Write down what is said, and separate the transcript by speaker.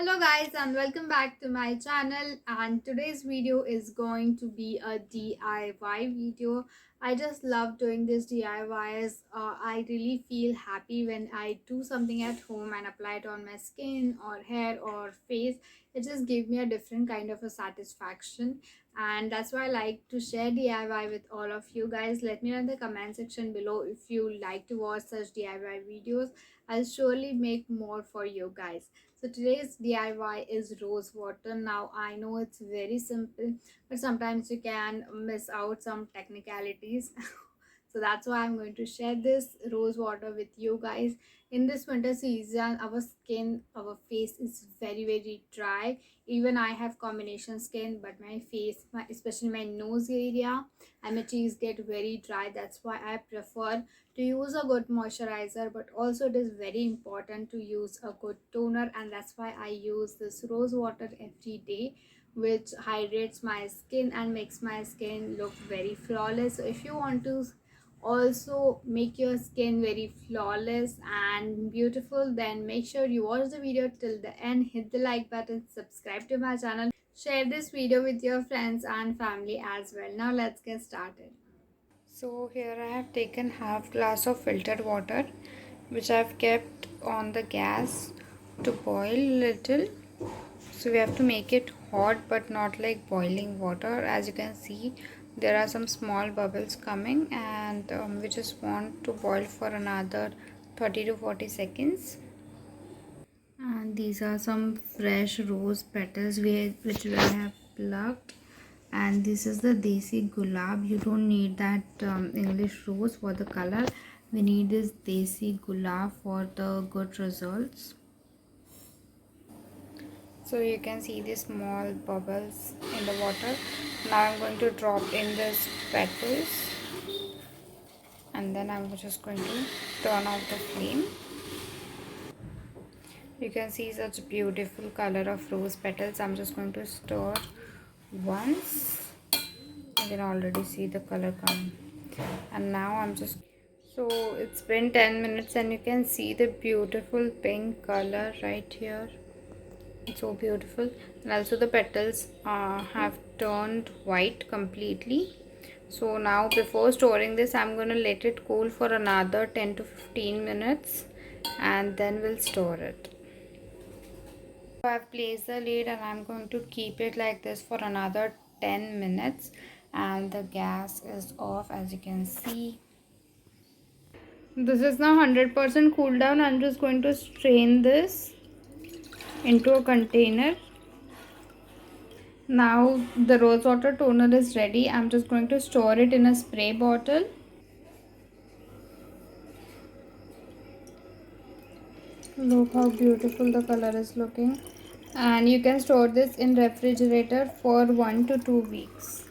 Speaker 1: Hello guys and welcome back to my channel, and today's video is going to be a DIY video. I just love doing this DIYs. I really feel happy when I do something at home and apply it on my skin or hair or face. It just gives me a different kind of a satisfaction, and that's why I like to share DIY with all of you guys. Let me know in the comment section below if you like to watch such DIY videos. I'll surely make more for you guys. So today's DIY is rose water. Now I know it's very simple, but sometimes you can miss out some technicalities. So that's why I'm going to share this rose water with you guys. In this winter season, our skin, our face is very dry. Even I have combination skin, but my face, especially my nose area and my cheeks get very dry. That's why I prefer to use a good moisturizer, but also it is very important to use a good toner, and that's why I use this rose water every day, which hydrates my skin and makes my skin look very flawless. So if you want to also make your skin very flawless and beautiful, then make sure you watch the video till the end, hit the like button, subscribe to my channel, share this video with your friends and family as well. Now let's get started. So here I have taken half glass of filtered water, which I have kept on the gas to boil little. So we have to make it hot but not like boiling water. As you can see, there are some small bubbles coming, and we just want to boil for another 30 to 40 seconds. And these are some fresh rose petals which we have plucked, and this is the desi gulab. You don't need that English rose for the color. We need this desi gulab for the good results. So you can see these small bubbles in the water. Now I'm going to drop in this petals, and then I'm just going to turn off the flame. You can see such beautiful color of rose petals. I'm just going to stir once. You can already see the color coming, and now I'm just so it's been 10 minutes and you can see the beautiful pink color right here. It's so beautiful, and also the petals have turned white completely. So now before storing this, I'm going to let it cool for another 10 to 15 minutes, and then we'll store it. So I've placed the lid and I'm going to keep it like this for another 10 minutes, and the gas is off, as you can see. This is now 100% cooled down. I'm just going to strain this into a container. Now the rose water toner is ready. I'm just going to store it in a spray bottle. Look how beautiful the color is looking. And you can store this in refrigerator for 1 to 2 weeks.